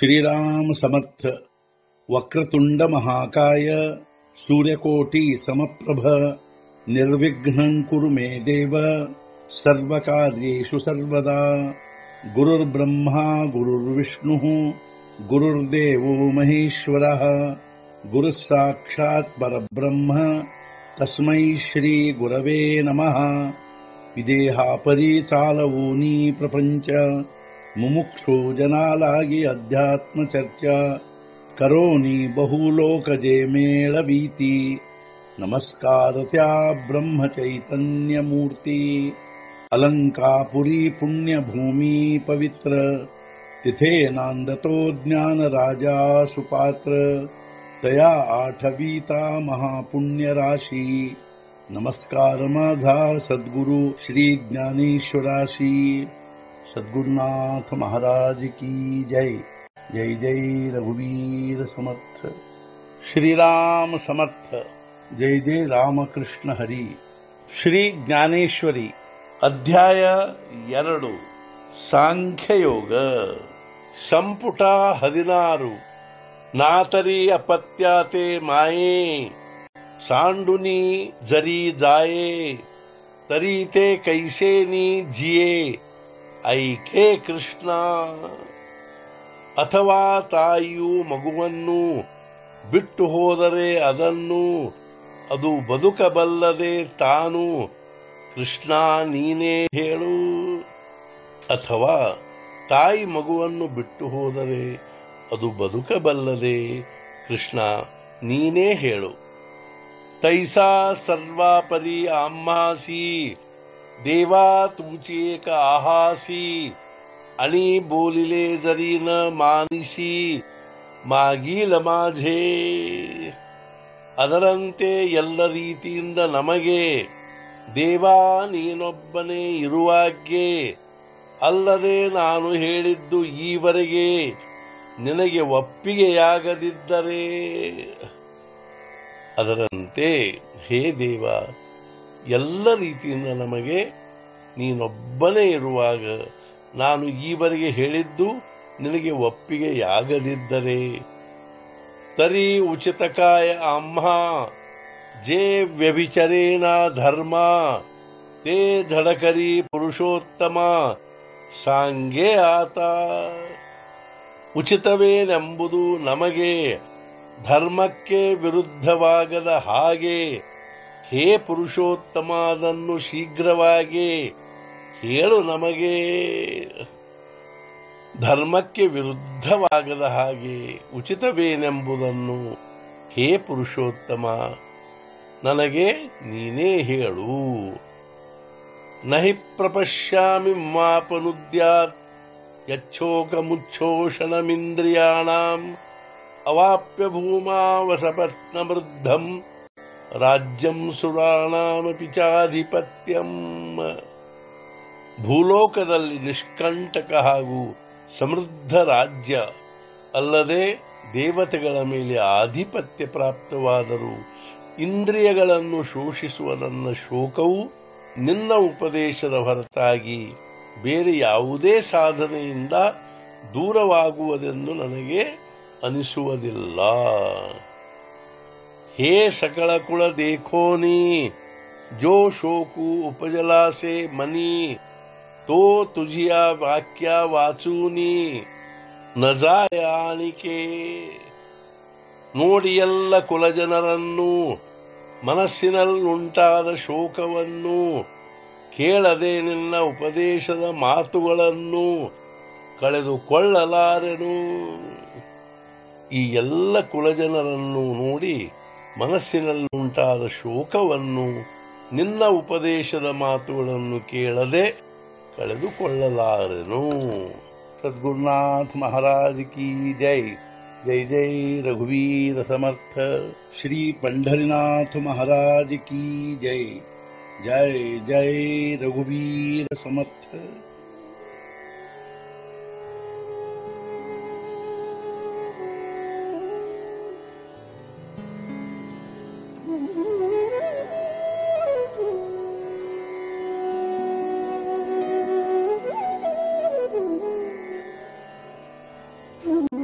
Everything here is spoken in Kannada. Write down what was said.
श्रीराम समर्थ। वक्रतुंड महाकाय सूर्यकोटि समप्रभ निर्विघ्नं कुरु मे देव सर्वकार्येषु सर्वदा। गुरुर्ब्रह्मा गुरुर्विष्णुः गुरुर्देवो महेश्वरः गुरुः साक्षात् परब्रह्म तस्मै श्री गुरवे नमः। विदेहापरि चालवूनी प्रपंच मुमुक्षु जनालागी अध्यात्म चर्चा करोनी बहुलोकजे मेळवीती। नमस्कार त्या ब्रह्म चैतन्य मूर्ती अलंकापुरी पुण्यभूमी पवित्र तिथे नांदतो ज्ञान राजा सुपात्र तया आठवीता महापुण्य राशी। नमस्कार माझा सद्गुरु श्री ज्ञानेश्वराशी। सद्गुरुनाथ महाराज की जय। जय जय रघुवीर समर्थ। श्रीराम समर्थ। जय जय रामकृष्ण हरी। ಶ್ರೀ ಜ್ಞಾನೇಶ್ವರಿ ಅಧ್ಯಾಯ 2 ಸಾಂಖ್ಯಯೋಗ ಸಂಪುಟ 16 ನಾತರಿ ಅಪತ್ಯಾತೆ ಮಾಯೇ सांडुनी जरी जाये तरी कैसे नी जिये ऐके ಕೃಷ್ಣ। ಅಥವಾ ತಾಯಿಯು ಮಗುವನ್ನು ಬಿಟ್ಟು ಹೋದರೆ ಅದನ್ನು ಅದು ಬದುಕಬಲ್ಲದೆ ತಾನು ಕೃಷ್ಣ ನೀನೇ ಹೇಳು। ಅಥವಾ ತಾಯಿ ಮಗುವನ್ನು ಬಿಟ್ಟು ಹೋದರೆ ಅದು ಬದುಕಬಲ್ಲದೆ ಕೃಷ್ಣ ನೀನೇ ಹೇಳು। तैसा सर्वापरी आम्हासी देवा तुमची एक आहासी आणि बोलिले जरी न मानिसी मागील माझे। ಅದರಂತೆ ಎಲ್ಲ ರೀತಿಯಿಂದ ನಮಗೆ ದೇವಾ ನೀನೊಬ್ಬನೇ ಇರುವಾಗ್ಗೆ ಅಲ್ಲದೆ ನಾನು ಹೇಳಿದ್ದು ಈವರೆಗೆ ನಿನಗೆ ಒಪ್ಪಿಗೆಯಾಗದಿದ್ದರೆ ಅದರಂತೆ ಹೇ ದೇವ ಎಲ್ಲ ರೀತಿಯಿಂದ ನಮಗೆ ನೀನೊಬ್ಬನೇ ಇರುವಾಗ ನಾನು ಈವರೆಗೆ ಹೇಳಿದ್ದು ನಿನಗೆ ಒಪ್ಪಿಗೆಯಾಗದಿದ್ದರೆ ತರಿ ಉಚಿತಕಾಯ ಅಮ್ಮ ಜೇ ವ್ಯಭಿಚರೇಣ ಧರ್ಮ ತೇ ಧಡಕರಿ ಪುರುಷೋತ್ತಮ ಸಾಂಗೇ ಆತ। ಉಚಿತವೇನೆಂಬುದು ನಮಗೆ ಧರ್ಮಕ್ಕೆ ವಿರುದ್ಧವಾಗದ ಹಾಗೆ ಹೇ ಪುರುಷೋತ್ತಮ ಅದನ್ನು ಶೀಘ್ರವಾಗಿ ಹೇಳು ನಮಗೆ। ಧರ್ಮಕ್ಕೆ ವಿರುದ್ಧವಾಗದ ಹಾಗೆ ಉಚಿತವೇನೆಂಬುದನ್ನು ಹೇ ಪುರುಷೋತ್ತಮ ನನಗೆ ನೀನೇ ಹೇಳು। ನಹಿ ಪ್ರಪಶ್ಯಾಮಿ ಮಾಪನುದ್ಯಾತ್ ಯಚ್ಛೋಕಮುಚ್ಛೋಷಣಮಿಂದ್ರಿಯಾಣಾಂ ಅವಾಪ್ಯ ಭೂಮಾ ವಸಪತ್ನವೃದ್ಧಂ ರಾಜ್ಯಂ ಸುರಾಣಾಮಪಿ ಚಾಧಿಪತ್ಯಂ। ಭೂಲೋಕದಲ್ಲಿ ನಿಷ್ಕಂಟಕ ಹಾಗೂ ಸಮೃದ್ಧ ರಾಜ್ಯ ಅಲ್ಲದೆ ದೇವತೆಗಳ ಮೇಲೆ ಆಧಿಪತ್ಯ ಪ್ರಾಪ್ತವಾದರೂ ಇಂದ್ರಿಯಗಳನ್ನು ಶೋಷಿಸುವ ನನ್ನ ಶೋಕವು ನಿನ್ನ ಉಪದೇಶದ ಹೊರತಾಗಿ ಬೇರೆ ಯಾವುದೇ ಸಾಧನೆಯಿಂದ ದೂರವಾಗುವುದೆಂದು ನನಗೆ ಅನಿಸುವುದಿಲ್ಲ। हे सकल कुल देखोनी जो शोकू उपजला से मनी तो तुझिया वाक्या वाचूनी न जायानिके। ನೋಡಿ ಎಲ್ಲ ಕುಲಜನರನ್ನು ಮನಸ್ಸಿನಲ್ಲುಂಟಾದ ಶೋಕವನ್ನು ಕೇಳದೆ ನಿನ್ನ ಉಪದೇಶದ ಮಾತುಗಳನ್ನು ಕಳೆದುಕೊಳ್ಳಲಾರೆನು। ಈ ಎಲ್ಲ ಕುಲಜನರನ್ನು ನೋಡಿ ಮನಸ್ಸಿನಲ್ಲುಂಟಾದ ಶೋಕವನ್ನು ನಿನ್ನ ಉಪದೇಶದ ಮಾತುಗಳನ್ನು ಕೇಳದೆ ಕಳೆದುಕೊಳ್ಳಲಾರೆನು। सद्गुरुनाथ महाराज की जय। जय जय रघुवीर समर्थ। श्री पंढरीनाथ महाराज की जय। जय जय रघुवीर समर्थ। Mm-hmm.